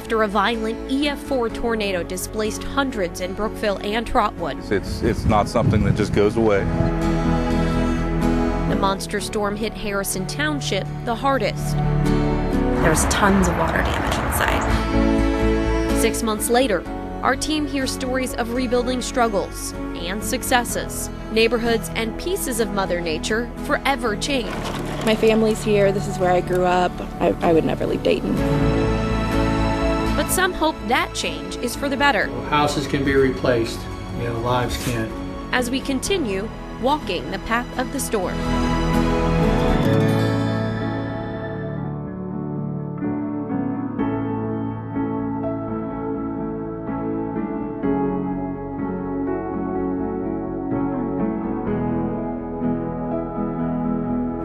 after a violent EF4 tornado displaced hundreds in Brookville and Trotwood. It's not something that just goes away. The monster storm hit Harrison Township the hardest. There's tons of water damage inside. 6 months later, our team hears stories of rebuilding struggles and successes. Neighborhoods and pieces of Mother Nature forever changed. My family's here. This is where I grew up. I would never leave Dayton. But some hope that change is for the better. Houses can be replaced, lives can't. As we continue walking the path of the storm.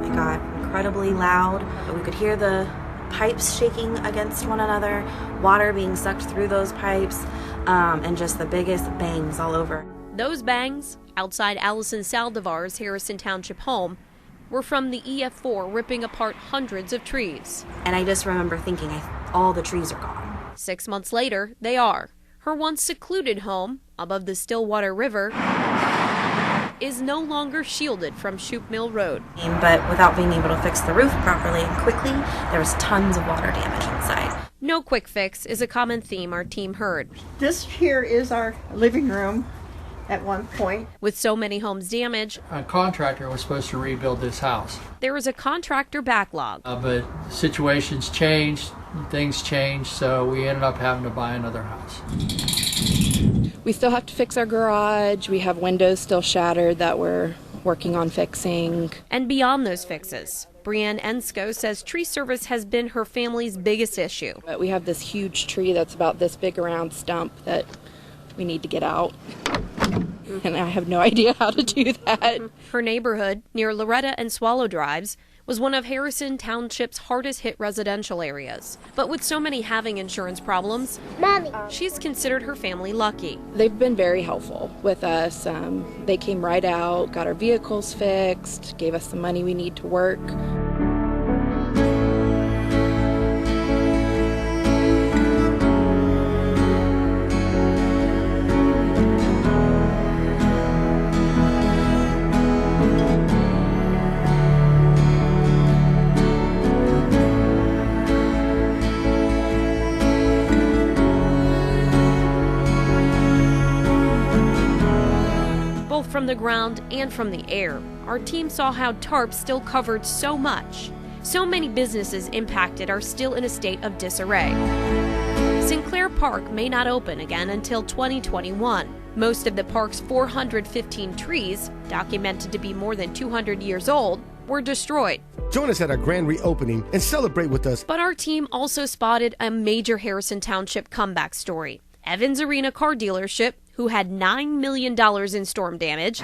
It got incredibly loud. We could hear the pipes shaking against one another, water being sucked through those pipes, and just the biggest bangs all over. Those bangs, outside Allison Saldivar's Harrison Township home, were from the EF4 ripping apart hundreds of trees. And I just remember thinking, all the trees are gone. 6 months later, they are. Her once secluded home, above the Stillwater River, is no longer shielded from Shoup Mill Road. But without being able to fix the roof properly and quickly, there was tons of water damage inside. No quick fix is a common theme our team heard. This here is our living room at one point. With so many homes damaged, A contractor was supposed to rebuild this house, there is a contractor backlog. but situations changed, things changed, so we ended up having to buy another house. We still have to fix our garage. We have windows still shattered that we're working on fixing. And beyond those fixes, Brianne Ensko says tree service has been her family's biggest issue. But we have this huge tree that's about this big around stump that we need to get out. And I have no idea how to do that. Her neighborhood, near Loretta and Swallow Drives, was one of Harrison Township's hardest hit residential areas. But with so many having insurance problems, she's considered her family lucky. They've been very helpful with us. They came right out, got our vehicles fixed, gave us the money we need to work. Both from the ground and from the air, our team saw how tarps still covered so much. So many businesses impacted are still in a state of disarray. Sinclair Park may not open again until 2021. Most of the park's 415 trees, documented to be more than 200 years old, were destroyed. Join us at our grand reopening and celebrate with us. But our team also spotted a major Harrison Township comeback story. Evans Arena car dealership, who had $9 million in storm damage,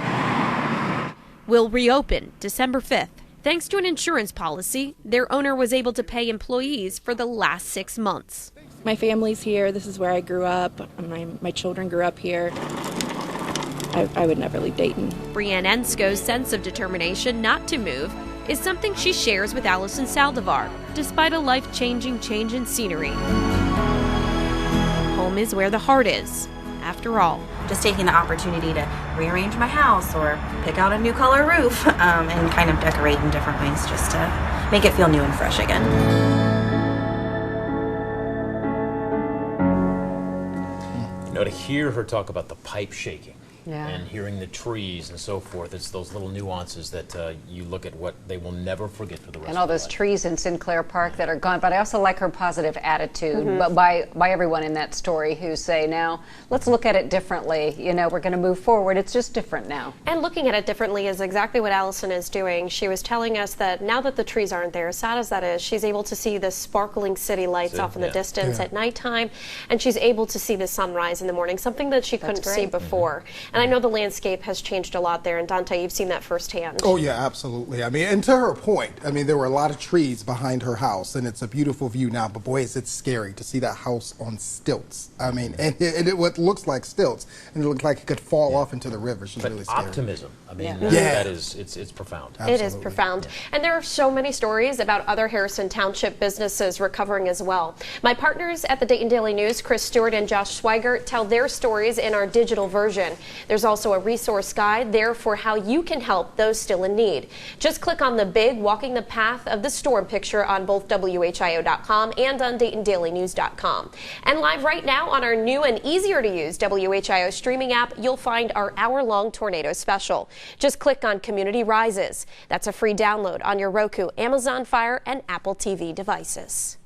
will reopen December 5th. Thanks to an insurance policy, their owner was able to pay employees for the last 6 months. My family's here. This is where I grew up. My children grew up here. I would never leave Dayton. Brianne Ensko's sense of determination not to move is something she shares with Allison Saldivar, despite a life-changing change in scenery. Home is where the heart is, after all. Just taking the opportunity to rearrange my house or pick out a new color roof and kind of decorate in different ways just to make it feel new and fresh again. To hear her talk about the pipe shaking and hearing the trees and so forth, it's those little nuances that you look at what they will never forget for the rest of their life. And all those trees in Sinclair Park that are gone. But I also like her positive attitude but by everyone in that story who say, now, let's look at it differently. We're going to move forward. It's just different now. And looking at it differently is exactly what Allison is doing. She was telling us that now that the trees aren't there, as sad as that is, she's able to see the sparkling city lights off in the distance at nighttime, and she's able to see the sunrise in the morning, something that she couldn't see before. And And I know the landscape has changed a lot there, and Dante, you've seen that firsthand. Oh yeah, absolutely. I mean, and to her point, I mean, there were a lot of trees behind her house, and it's a beautiful view now, but boy, is it scary to see that house on stilts. I mean, and it what looks like stilts, and it looked like it could fall off into the river. She's But really scary. optimism, I mean, Yeah. that is, it's profound. It is profound. And there are so many stories about other Harrison Township businesses recovering as well. My partners at the Dayton Daily News, Chris Stewart and Josh Schweigert, tell their stories in our digital version. There's also a resource guide there for how you can help those still in need. Just click on the big Walking the Path of the Storm picture on both WHIO.com and on DaytonDailyNews.com. And live right now on our new and easier to use WHIO streaming app, you'll find our hour-long tornado special. Just click on Community Rises. That's a free download on your Roku, Amazon Fire, and Apple TV devices.